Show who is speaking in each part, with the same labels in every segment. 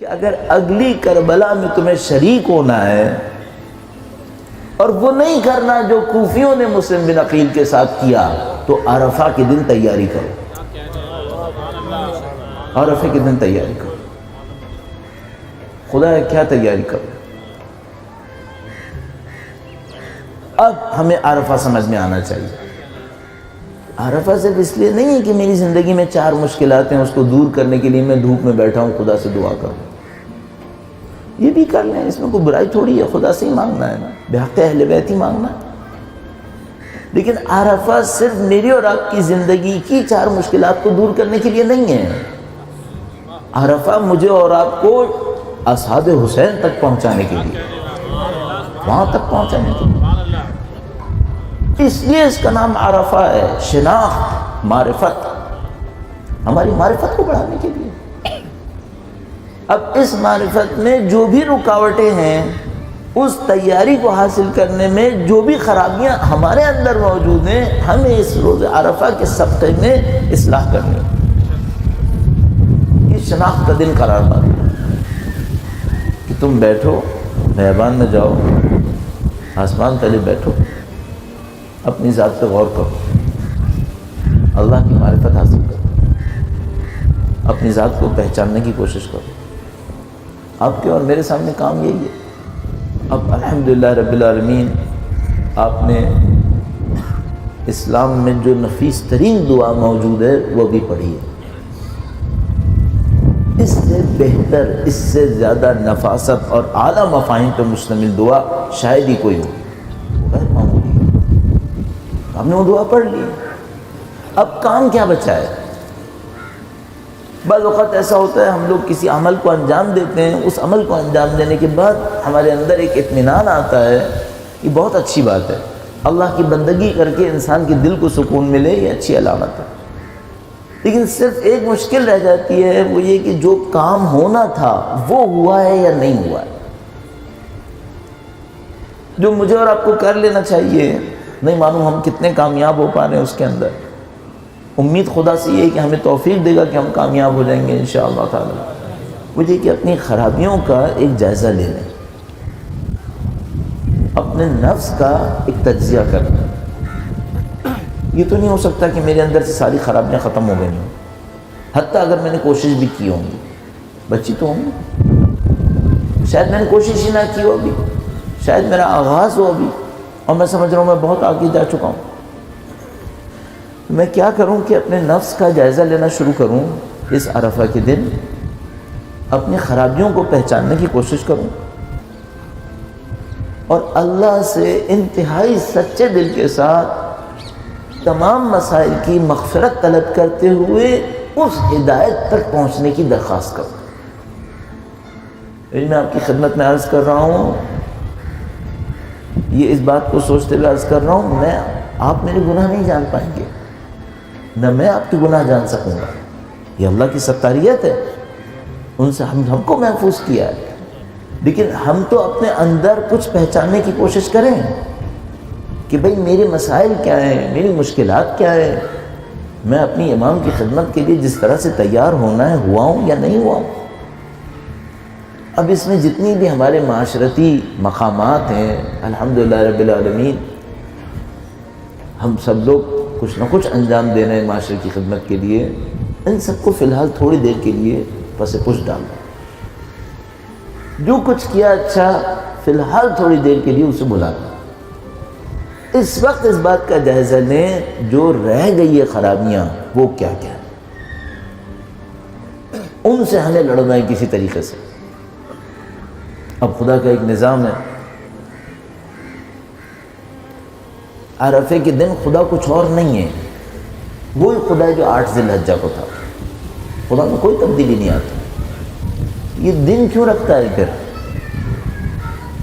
Speaker 1: کہ اگر اگلی کربلا میں تمہیں شریک ہونا ہے اور وہ نہیں کرنا جو کوفیوں نے مسلم بن عقیل کے ساتھ کیا، تو عرفہ کے دن تیاری کرو، عرفہ کے دن تیاری کرو۔ خدا ہے کیا تیاری کرو؟ اب ہمیں عرفہ سمجھ میں آنا چاہیے۔ عرفہ صرف اس لیے نہیں ہے کہ میری زندگی میں 4 مشکلات ہیں، اس کو دور کرنے کے لیے میں دھوپ میں بیٹھا ہوں خدا سے دعا کروں۔ یہ بھی کر لیں، اس میں کوئی برائی تھوڑی ہے، خدا سے ہی مانگنا ہے نا، بحق اہل بیت ہی مانگنا ہے۔ لیکن عرفہ صرف میری اور آپ کی زندگی کی 4 مشکلات کو دور کرنے کے لیے نہیں ہے۔ عرفہ مجھے اور آپ کو اصحاب حسین تک پہنچانے کے لیے، وہاں تک پہنچانے کے لیے، اس لیے اس کا نام عرفہ ہے۔ شناخت، معرفت، ہماری معرفت کو بڑھانے کے لیے۔ اب اس معرفت میں جو بھی رکاوٹیں ہیں، اس تیاری کو حاصل کرنے میں جو بھی خرابیاں ہمارے اندر موجود ہیں، ہمیں اس روز عرفہ کے صدقے میں اصلاح کرنی ہے۔ یہ شناخت کا دن قرار پاتا کہ تم بیٹھو، بیابان میں جاؤ، آسمان تلے بیٹھو، اپنی ذات پہ غور کرو، اللہ کی معرفت حاصل کرو، اپنی ذات کو پہچاننے کی کوشش کرو۔ آپ کے اور میرے سامنے کام یہی ہے۔ اب الحمدللہ رب العالمین، آپ نے اسلام میں جو نفیس ترین دعا موجود ہے وہ بھی پڑھی ہے۔ اس سے بہتر، اس سے زیادہ نفاست اور اعلیٰ مفاہیم پر مشتمل دعا شاید ہی کوئی ہو، غیر معمولی ہے۔ ہم نے وہ دعا پڑھ لی، اب کام کیا بچا ہے؟ بعض اوقات ایسا ہوتا ہے ہم لوگ کسی عمل کو انجام دیتے ہیں، اس عمل کو انجام دینے کے بعد ہمارے اندر ایک اطمینان آتا ہے، یہ بہت اچھی بات ہے، اللہ کی بندگی کر کے انسان کے دل کو سکون ملے، یہ اچھی علامت ہے۔ لیکن صرف ایک مشکل رہ جاتی ہے، وہ یہ کہ جو کام ہونا تھا وہ ہوا ہے یا نہیں ہوا ہے۔ جو مجھے اور آپ کو کر لینا چاہیے، نہیں معلوم ہم کتنے کامیاب ہو پا رہے ہیں اس کے اندر۔ امید خدا سے یہ ہے کہ ہمیں توفیق دے گا کہ ہم کامیاب ہو جائیں گے انشاءاللہ تعالی۔ مجھے کہ اپنی خرابیوں کا ایک جائزہ لے لیں، اپنے نفس کا ایک تجزیہ کرنا۔ یہ تو نہیں ہو سکتا کہ میرے اندر سے ساری خرابیاں ختم ہو گئی ہوں، حتیٰ اگر میں نے کوشش بھی کی ہوں گی، بچی تو ہوں گی، شاید میں نے کوشش ہی نہ کی ہو ابھی، شاید میرا آغاز ہو ابھی اور میں سمجھ رہا ہوں میں بہت آگے جا چکا ہوں۔ میں کیا کروں کہ اپنے نفس کا جائزہ لینا شروع کروں، اس عرفہ کے دن اپنی خرابیوں کو پہچاننے کی کوشش کروں اور اللہ سے انتہائی سچے دل کے ساتھ تمام مسائل کی مغفرت طلب کرتے ہوئے اس ہدایت تک پہنچنے کی درخواست کروں۔ میں آپ کی خدمت میں عرض کر رہا ہوں، یہ اس بات کو سوچتے ہوئے عرض کر رہا ہوں، میں آپ میرے گناہ نہیں جان پائیں گے، نہ میں آپ کے گناہ جان سکوں گا، یہ اللہ کی ستاریت ہے، ان سے ہم کو محفوظ کیا ہے۔ لیکن ہم تو اپنے اندر کچھ پہچاننے کی کوشش کریں کہ بھئی میرے مسائل کیا ہیں، میری مشکلات کیا ہیں، میں اپنی امام کی خدمت کے لیے جس طرح سے تیار ہونا ہے ہوا ہوں یا نہیں ہوا ہوں۔ اب اس میں جتنی بھی ہمارے معاشرتی مقامات ہیں، الحمدللہ رب العالمین، ہم سب لوگ کچھ نہ کچھ انجام دے رہے ہیں معاشرے کی خدمت کے لیے، ان سب کو فی الحال تھوڑی دیر کے لیے پس پش ڈالنا، جو کچھ کیا اچھا فی الحال تھوڑی دیر کے لیے اسے بلانا۔ اس وقت اس بات کا جائزہ لیں جو رہ گئی ہے خرابیاں وہ کیا کیا ہے، ان سے ہمیں لڑنا ہے کسی طریقے سے۔ اب خدا کا ایک نظام ہے، عرفے کے دن خدا کچھ اور نہیں ہے، وہی خدا ہے جو 8 ذی الحجہ کو تھا، خدا میں کوئی تبدیلی نہیں آتی۔ یہ دن کیوں رکھتا ہے پھر؟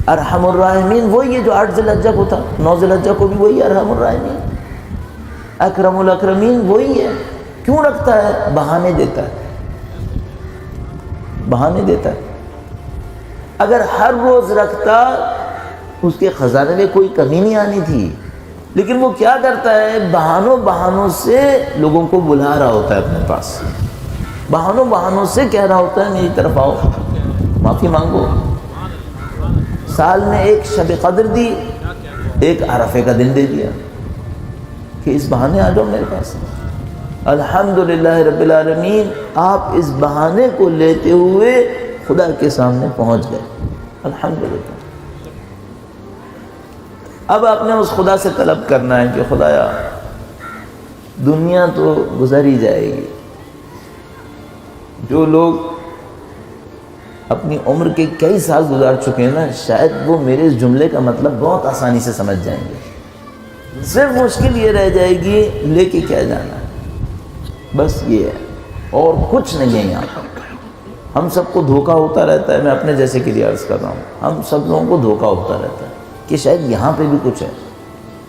Speaker 1: ارحم الراحمین وہی ہے جو 8 ذی الحجہ کو تھا، 9 ذی الحجہ کو بھی وہی ارحم الراحمین، اکرم الاکرمین وہی ہے۔ کیوں رکھتا ہے؟ بہانے دیتا ہے، بہانے دیتا ہے۔ اگر ہر روز رکھتا اس کے خزانے میں کوئی کمی نہیں آنی تھی، لیکن وہ کیا کرتا ہے؟ بہانوں سے لوگوں کو بلا رہا ہوتا ہے اپنے پاس۔ بہانوں سے کہہ رہا ہوتا ہے میری طرف آؤ، معافی مانگو۔ سال میں ایک شب قدر دی، ایک عرفے کا دن دے دیا کہ اس بہانے آ جاؤ میرے پاس۔ الحمدللہ رب العالمین، آپ اس بہانے کو لیتے ہوئے خدا کے سامنے پہنچ گئے، الحمدللہ۔ اب آپ نے اس خدا سے طلب کرنا ہے کہ خدایا دنیا تو گزر ہی جائے گی، جو لوگ اپنی عمر کے کئی سال گزار چکے ہیں نا، شاید وہ میرے اس جملے کا مطلب بہت آسانی سے سمجھ جائیں گے۔ صرف مشکل یہ رہ جائے گی لے کے کیا جانا ہے، بس یہ ہے اور کچھ نہیں ہے یہاں پر۔ ہم سب کو دھوکہ ہوتا رہتا ہے، میں اپنے جیسے کے لیے عرض کر رہا ہوں، ہم سب لوگوں کو دھوکہ ہوتا رہتا ہے کہ شاید یہاں پہ بھی کچھ ہے۔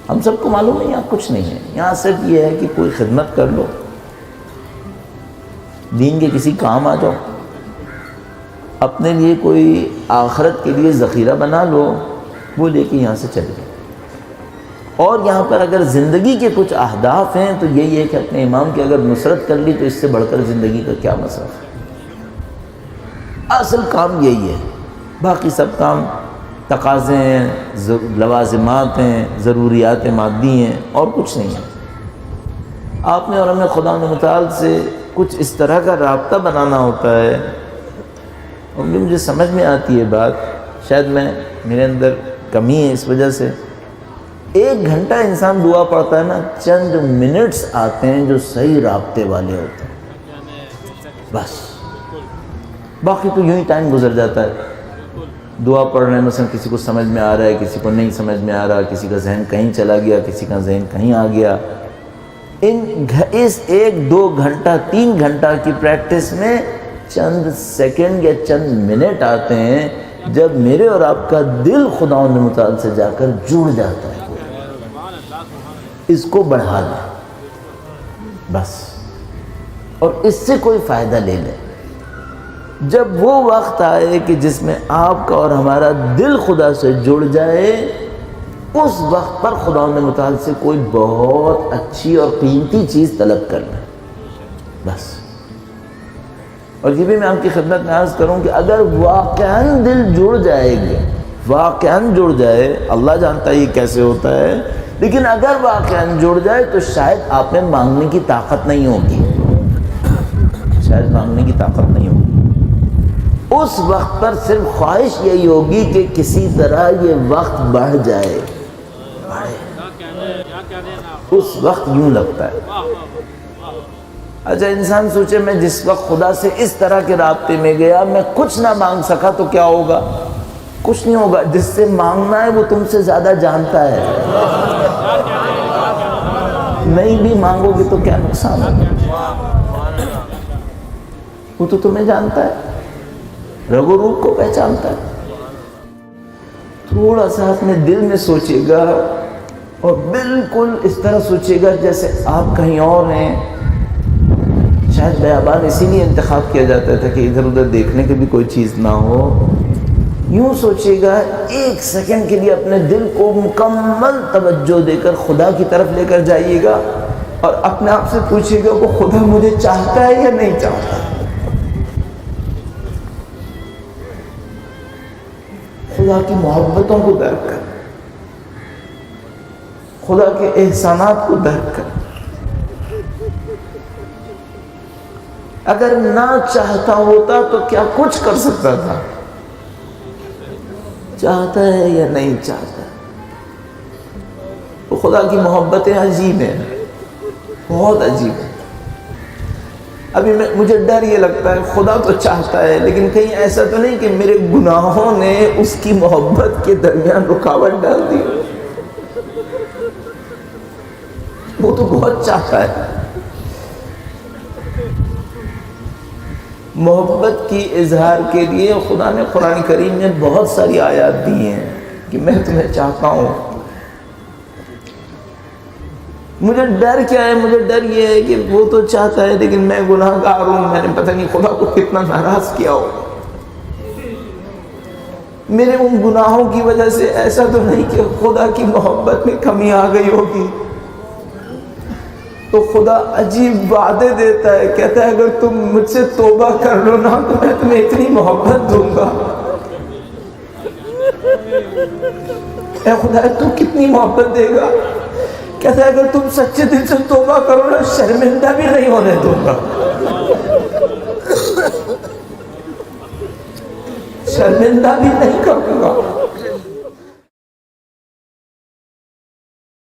Speaker 1: ہم سب کو معلوم ہے یہاں کچھ نہیں ہے، یہاں صرف یہ ہے کہ کوئی خدمت کر لو، دین کے کسی کام آ جاؤ، اپنے لیے کوئی آخرت کے لیے ذخیرہ بنا لو، وہ لے کے یہاں سے چلے جاؤ۔ اور یہاں پر اگر زندگی کے کچھ اہداف ہیں تو یہی ہے کہ اپنے امام کی اگر نصرت کر لی تو اس سے بڑھ کر زندگی کا کیا مصرف ہے۔ اصل کام یہی ہے، باقی سب کام تقاضے ہیں، لوازمات ہیں، ضروریات مادی ہیں، اور کچھ نہیں ہے۔ آپ نے اور ہمیں خدا متعال سے کچھ اس طرح کا رابطہ بنانا ہوتا ہے، اور مجھے سمجھ میں آتی ہے بات، شاید میرے اندر کمی ہے اس وجہ سے۔ 1 گھنٹہ انسان دعا پڑھتا ہے نا، چند منٹس آتے ہیں جو صحیح رابطے والے ہوتے ہیں، بس باقی تو یوں ہی ٹائم گزر جاتا ہے۔ دعا پڑھ رہے ہیں، مثلا کسی کو سمجھ میں آ رہا ہے، کسی کو نہیں سمجھ میں آ رہا، کسی کا ذہن کہیں چلا گیا، کسی کا ذہن کہیں آ گیا۔ اس 1-2 گھنٹہ 3 گھنٹہ کی پریکٹس میں چند سیکنڈ یا چند منٹ آتے ہیں جب میرے اور آپ کا دل خداوند متعال سے جا کر جڑ جاتا ہے۔ اس کو بڑھا لیں بس، اور اس سے کوئی فائدہ لے لیں۔ جب وہ وقت آئے کہ جس میں آپ کا اور ہمارا دل خدا سے جڑ جائے، اس وقت پر خداوند متعال سے کوئی بہت اچھی اور قیمتی چیز طلب کر لیں بس۔ اور یہ بھی میں آپ کی خدمت میں عرض کروں کہ اگر واقعاً دل جڑ جائے گا، واقعاً جڑ جائے، اللہ جانتا ہے یہ کیسے ہوتا ہے، لیکن اگر واقعاً جڑ جائے تو شاید آپ میں مانگنے کی طاقت نہیں ہوگی، شاید مانگنے کی طاقت نہیں ہوگی۔ اس وقت پر صرف خواہش یہی ہوگی کہ کسی طرح یہ وقت بڑھ جائے، بڑھے۔ اس وقت یوں لگتا ہے۔ اچھا انسان سوچے میں جس وقت خدا سے اس طرح کے رابطے میں گیا، میں کچھ نہ مانگ سکا تو کیا ہوگا؟ کچھ نہیں ہوگا۔ جس سے مانگنا ہے وہ تم سے زیادہ جانتا ہے، نہیں بھی مانگو گے تو کیا نقصان ہوگا؟ وہ تو تمہیں جانتا ہے، رگ و روح کو پہچانتا ہے۔ تھوڑا سا اپنے دل میں سوچے گا اور بالکل اس طرح سوچے گا جیسے آپ کہیں اور ہیں۔ شاید بیابان اسی لیے انتخاب کیا جاتا تھا کہ ادھر ادھر دیکھنے کی بھی کوئی چیز نہ ہو۔ یوں سوچے گا، 1 سیکنڈ کے لیے اپنے دل کو مکمل توجہ دے کر خدا کی طرف لے کر جائیے گا اور اپنے آپ سے پوچھیے گا کہ خدا مجھے چاہتا ہے یا نہیں چاہتا۔ خدا کی محبتوں کو درک کر، خدا کے احسانات کو درک کر۔ اگر نہ چاہتا ہوتا تو کیا کچھ کر سکتا تھا؟ چاہتا ہے یا نہیں چاہتا؟ تو خدا کی محبتیں عجیب ہیں، بہت عجیب ہیں۔ ابھی مجھے ڈر یہ لگتا ہے خدا تو چاہتا ہے، لیکن کہیں ایسا تو نہیں کہ میرے گناہوں نے اس کی محبت کے درمیان رکاوٹ ڈال دی؟ وہ تو بہت چاہتا ہے۔ محبت کی اظہار کے لیے خدا نے قرآن کریم میں بہت ساری آیات دی ہیں کہ میں تمہیں چاہتا ہوں۔ مجھے ڈر کیا ہے؟ مجھے ڈر یہ ہے کہ وہ تو چاہتا ہے لیکن میں گناہ گار ہوں، میں نے پتہ نہیں خدا کو کتنا ناراض کیا ہو۔ میرے ان گناہوں کی وجہ سے ایسا تو نہیں کہ خدا کی محبت میں کمی آ گئی ہوگی؟ تو خدا عجیب وعدے دیتا ہے، کہتا ہے اگر تم مجھ سے توبہ کر لو نا تو میں تمہیں اتنی محبت دوں گا۔ اے خدا تو کتنی محبت دے گا؟ کہتا ہے اگر تم سچے دل سے توبہ کرو نا شرمندہ بھی نہیں ہونے دوں گا، شرمندہ بھی نہیں کروں گا۔